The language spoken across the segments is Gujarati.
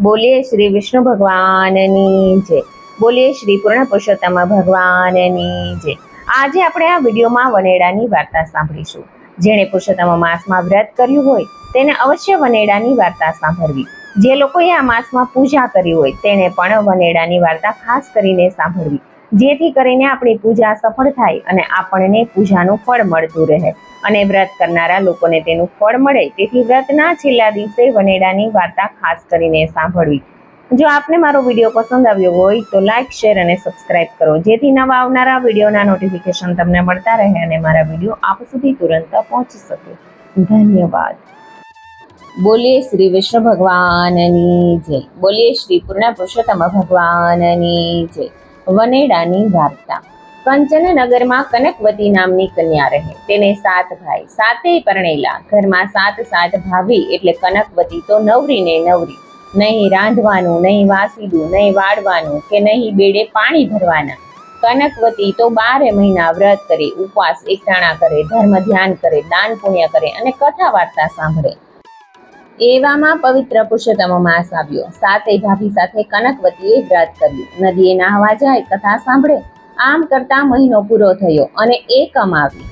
બોલીએ શ્રી વિષ્ણુ ભગવાનની જય. બોલીએ શ્રી પૂર્ણ પુરુષોત્તમ ભગવાનની જય. આજે આપણે આ વિડીયોમાં વનેડાની વાર્તા સાંભળીશું. જેણે પુરુષોત્તમ માસમાં વ્રત કર્યું હોય તેને અવશ્ય વનેડાની વાર્તા સાંભળવી. જે લોકોએ આ માસમાં પૂજા કરી હોય તેને પણ વનેડાની વાર્તા ખાસ કરીને સાંભળવી, જેથી કરીને આપણી પૂજા સફળ થાય અને આપણને પૂજાનું ફળ મળતું રહે અને વ્રત કરનારા લોકોને તેનું ફળ મળે. તેથી વ્રતના છેલ્લા દિવસે વનેડાની વાર્તા ખાસ કરીને સાંભળવી. જો આપને મારો વિડીયો પસંદ આવ્યો હોય તો લાઈક, શેર અને સબસ્ક્રાઇબ કરો, જેથી નવા આવનારા વિડીયોના નોટિફિકેશન તમને મળતા રહે અને મારા વિડીયો આપ સુધી તુરંત પહોંચી શકે. ધન્યવાદ. બોલીએ શ્રી વિષ્ણુ ભગવાનની જય. બોલીએ શ્રી પૂર્ણ પુરુષોત્તમ ભગવાનની જય. વનેડાની વાર્તા. કંચનનગરમાં કનકવતી નામની કન્યા રહે. તેને 7 ભાઈ, 7 પરણેલા. ઘરમાં 7 ભાભી એટલે કનકવતી તો નવરી ને નવરી. નહીં રાંધવાનું, નહીં વાસીદું, નહીં વાળવાનું કે નહીં બેડે પાણી ભરવાના. કનકવતી તો 12 મહિના વ્રત કરે, ઉપવાસ એકટાણા કરે, ધર્મ ધ્યાન કરે, દાન પુણ્ય કરે અને કથા વાર્તા સાંભળે. એવામાં પવિત્ર પુરુષોત્તમ માસ આવ્યો. 7 ભાભી સાથે કનકવતીએ વ્રત કર્યું. નદીએ નાહવા જાય, કથા સાંભળે. આમ કરતા મહિનો પૂરો થયો અને એકમ આવી.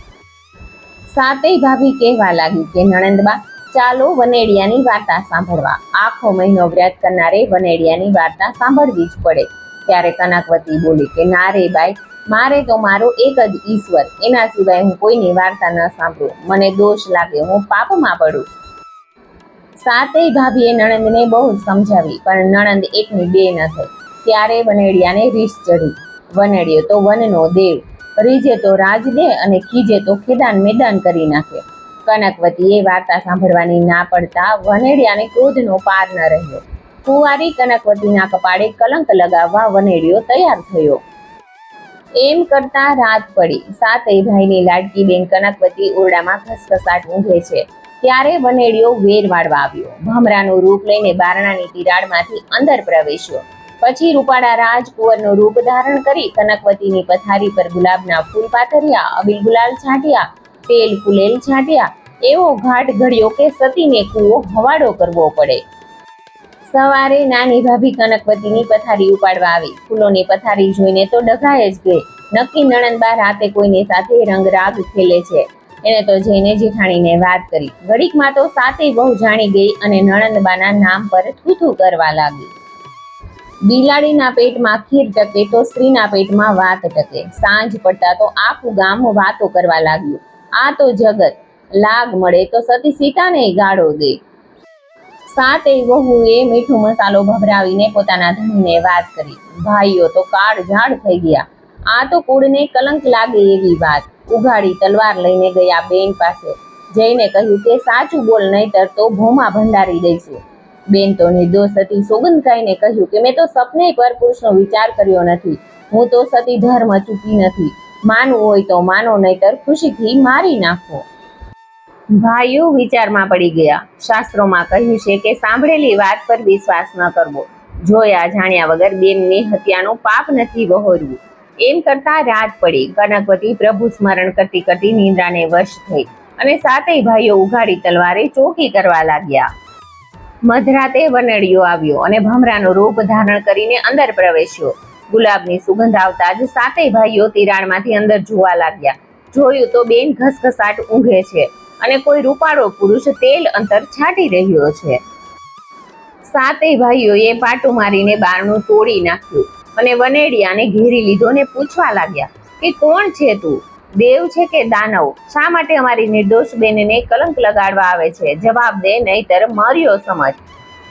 7 ભાભી કહેવા લાગી કે નણંદબા, ચાલો વનેડિયાની વાર્તા સાંભળવા. આખો મહિનો વ્રત કરનારે વનેડિયાની વાર્તા સાંભળવી જ પડે. ત્યારે કનકવતી બોલી કે ના રે બાઈ, મારે તો મારો એક જ ઈશ્વર, એના સિવાય હું કોઈની વાર્તા ન સાંભળું. મને દોષ લાગે, હું પાપમાં પડું. 7 ભાભીએ નણંદને બહુ સમજાવી, પણ નણંદ એકની બે ન થઈ. ત્યારે વનેડિયાને રીસ ચડી. વનેડિયો તો વનનો દેવ, રીજે તો રાજ દે અને ખીજે તો ખેદાન મેદાન કરી નાખે. કનકવતીએ વાર્તા સાંભળવાની ના પડતા વનેડિયાને ક્રોધનો પાર ન રહ્યો. કુંવારી કનકવતીના કપાળે કલંક લગાવવા વનેડિયો તૈયાર થયો. એમ કરતા રાત પડી. 7 ભાઈની લાડકી બેન કનકવતી ઓરડામાં ખસખસાટ ઊંઘે છે. ત્યારે વનેડિયો વેર વાળવા આવ્યો. ભમરાનું રૂપ લઈને બારણાની તિરાડમાંથી અંદર પ્રવેશ્યો. પછી રૂપાળા રાજકુંવરનું રૂપ ધારણ કરી કનકવતીની પથારી પર ગુલાબના ફૂલ પાથર્યા, અબીલ ગુલાલ છાંટ્યા, તેલ ફૂલેલ છાંટ્યા. એવો ઘાટ ઘડ્યો કે સતીને કૂવો હવાડો કરવો પડે. સવારે નાની ભાભી કનકવતીની પથારી ઉપાડવા આવી. ફૂલોની પથારી જોઈને તો ડઘાએ જ ગઈ. નક્કી નણંદબા રાતે કોઈની સાથે રંગરાગ ખેલે છે. એને તો જઈને જેઠાણીને વાત કરી. ઘડીકમાં તો 7 બહુ જાણી ગઈ અને નણંદબાના નામ પર થૂથું કરવા લાગી. બિલાડીના પેટમાં ખીર ટકે તો સ્ત્રીના પેટમાં વાત ટકે. સાંજ પડતા તો આખું ગામ વાતો કરવા લાગ્યું. આ તો જગત, લાગ મળે તો સતી સીતાને ગાળો દે. 7 વહુએ મીઠું મસાલો ભભરાવીને પોતાના ધણીને વાત કરી. ભાઈઓ તો કાળ ઝાડ થઈ ગયા. આ તો કુળને કલંક લાગે એવી વાત. ઉઘાડી તલવાર લઈને ગયા બેન પાસે. જઈને કહ્યું કે સાચું બોલ, નહીતર તો ભોમાં ભંડારી દઈશું. બેન તો નિર્દોષ હતી. સોગંદ ખાઈને કહ્યું કે મેં તો સપને પર પુરુષનો વિચાર કર્યો નથી. હું તો સતી ધર્મ ચૂકી નથી. માનવું હોય તો માનો, નહીતર ખુશીથી મારી નાખો. ભાઈઓ વિચારમાં પડી ગયા. શાસ્ત્રોમાં કહ્યું છે કે સાંભળેલી વાત પર વિશ્વાસ ન કરવો. જોયા જાણ્યા વગર બેનની હત્યાનું પાપ નથી વહોરવું. એમ કરતા રાત પડી. કનકવતી પ્રભુ સ્મરણ કરતી કરતી નિંદ્રાને વશ થઈ અને 7 ભાઈઓ ઉઘાડી તલવારે ચોકી કરવા લાગ્યા. મધરાતે વનેડિયો આવ્યો અને ભમરાનું રૂપ ધારણ કરીને અંદર પ્રવેશ્યો. ગુલાબની સુગંધ આવતા જ 7 ભાઈઓ તિરાડમાંથી અંદર જોવા લાગ્યા. જોયું તો બેન ઘસઘસાટ ઊંઘે છે અને કોઈ રૂપાળો પુરુષ તેલ અંતર છાંટી રહ્યો છે. 7 ભાઈઓએ પાટું મારીને બારણું તોડી નાખ્યું અને વનેડિયાને ઘેરી લીધો ને પૂછવા લાગ્યા કે કોણ છે તું? દેવ છે કે દાનવ? શા માટે અમારી નિર્દોષ બેનને કલંક લગાડવા આવે છે? જવાબ દે, નહીતર મર્યો સમજ.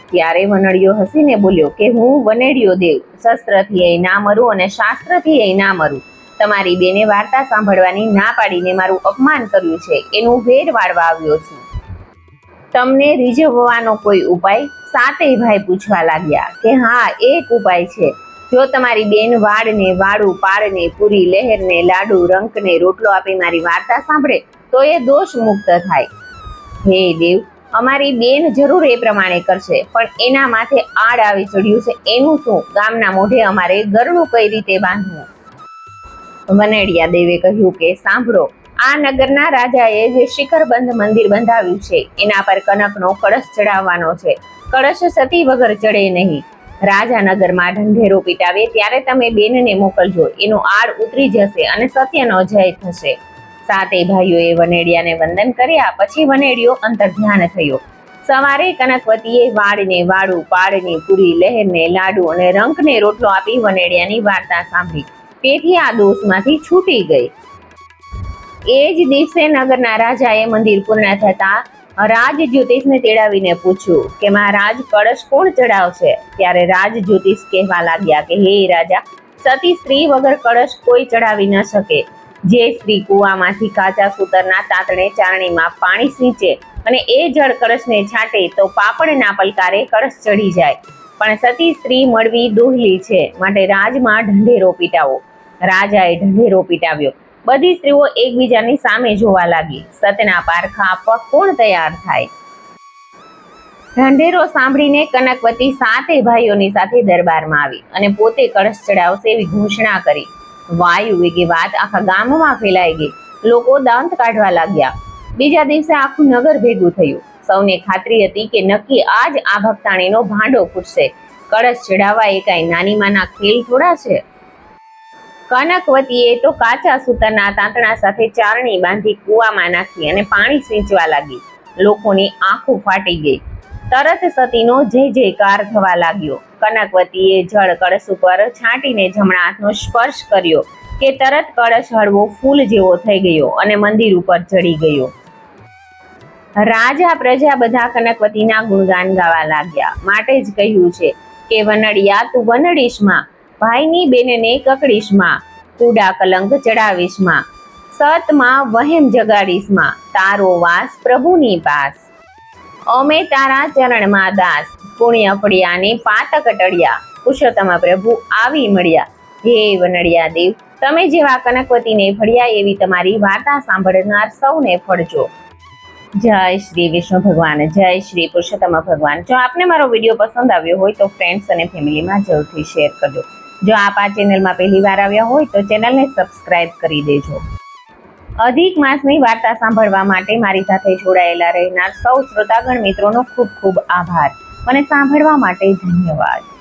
ત્યારે વનેડિયો હસીને બોલ્યો કે હું વનેડિયો દેવ, શસ્ત્રથી એ ના મરું અને શાસ્ત્રથી એ ના મરું. તમારી બેને વાર્તા સાંભળવાની ના પાડીને મારું અપમાન કર્યું છે, એનું વેર વાળવા આવ્યો છું. તમને રીઝવવાનો કોઈ ઉપાય? 7 ભાઈ પૂછવા લાગ્યા કે હા, એક ઉપાય છે. જો તમારી બેન વાળને વાળું, પાળને પૂરી, લહેરને લાડુ, રંકને રોટલો આપી મારી વાર્તા સાંભળે તો એ દોષ મુક્ત થાય. હે દેવ, અમારી બેન જરૂર એ પ્રમાણે કરશે, પણ એના માથે આડ આવી ચડ્યું છે, એનું શું? ગામના મોઢે અમારે ગરણું કઈ રીતે બાંધવું? વનેડિયા દેવે કહ્યું કે સાંભળો, આ નગરના રાજાએ જે શિખરબંધ મંદિર બંધાવ્યું છે એના પર કનકનો કળશ ચડાવવાનો છે. કળશ સતી વગર ચડે નહીં. રાજા નગરમાં ઢંઢેરો પીટાવે ત્યારે તમે બેનને મોકલજો, એનો આડ ઉતરી જશે અને સત્યનો જય થશે. સાતેય ભાઈઓએ વનેડિયાને વંદન કર્યા પછી વનેડિયો અંતર્ધ્યાન થયો. સવારે કનકવતીએ વાડને વાડું, પાડને પૂરી, લહેરને લાડુ અને રંકને રોટલો આપી વનેડિયાની વાર્તા સાંભળી. તેથી આ દોષમાંથી છૂટી ગઈ. એ જ દિવસે નગરના રાજાએ મંદિર પૂર્ણ થતા રાજ જ્યોતિષને તેડાવીને પૂછ્યું કે મહારાજ, કળશ કોણ ચડાવશે? ત્યારે રાજ જ્યોતિષ કહેવા લાગ્યા કે હે રાજા, સતી સ્ત્રી વગર કળશ કોઈ ચડાવી ન શકે. જે સ્ત્રી કૂવામાંથી કાચા સૂતરના તાતણે ચારણીમાં પાણી સિંચે અને એ જળ કળશને છાંટે તો પાપડના પલકારે કળશ ચડી જાય. પણ સતી સ્ત્રી મળવી દોહલી છે, માટે રાજમાં ઢંઢેરો પીટાવો. રાજાએ ઢંઢેરો પીટાવ્યો. બધી સ્ત્રીઓ એકબીજાની સામે જોવા લાગી. સતના પારખા આપવા કોણ તૈયાર થાય? ઢંઢેરો સાંભળીને કનકવતી સાતેય ભાઈઓની સાથે દરબારમાં આવી અને પોતે કળશ ચડાવશે એવી ઘોષણા કરી. વાયુ વેગે વાત આખા ગામમાં ફેલાઈ ગઈ. લોકો દાંત કાઢવા લાગ્યા. બીજા દિવસે આખું નગર ભેગું થયું. સૌને ખાતરી હતી કે નક્કી આજ આ ભક્તાણીનો ભાંડો ફૂટશે. કળશ ચડાવવા એ કાંઈ નાની માના ખેલ થોડા છે. કનકવતીએ તો કાચા સૂતરના તાંતણા સાથે ચારણી બાંધી કૂવામાં નાખી અને પાણી સિંચવા લાગી. લોકોની આંખો ફાટી ગઈ. તરત સતીનો જય જયકાર થવા લાગ્યો. કનકવતીએ જળ કળશ ઉપર છાંટીને જમણા હાથનો સ્પર્શ કર્યો કે તરત કળશ હળવો ફૂલ જેવો થઈ ગયો અને મંદિર ઉપર ચડી ગયો. રાજા પ્રજા બધા કનકવતીના ગુણગાન ગાવા લાગ્યા. માટે જ કહ્યું છે કે વનડિયા તું વનડીશમાં, ભાઈની બેનને કકડીશમાં, કુડા કલંક ચડાવીશમાં, સતમાં વહેમ જગાડીશમાં, તારો વાસ પ્રભુની પાસ. અમે તારા ચરણમાં દાસ, પુણ્ય ફળિયાને પાતક ટળ્યા, પુરુષોત્તમ પ્રભુ આવી મળ્યા. હે વનડિયા દેવ, તમે જેવા કનકવતીને ફળ્યા એવી તમારી વાર્તા સાંભળનાર સૌને ફળજો. જય શ્રી વિષ્ણુ ભગવાન, જય શ્રી પુરુષોત્તમ ભગવાન. જો આપને મારો વિડીયો પસંદ આવ્યો હોય તો ફ્રેન્ડ્સ અને ફેમિલીમાં જરૂરથી શેર કરજો. જો આપ આ ચેનલમાં પહેલી વાર આવ્યા હોય તો ચેનલને સબસ્ક્રાઇબ કરી દેજો. અધિક માસની વાર્તા સાંભળવા માટે મારી સાથે જોડાયેલા રહેનાર સૌ શ્રોતાગણ મિત્રોનો ખૂબ ખૂબ આભાર. મને સાંભળવા માટે ધન્યવાદ.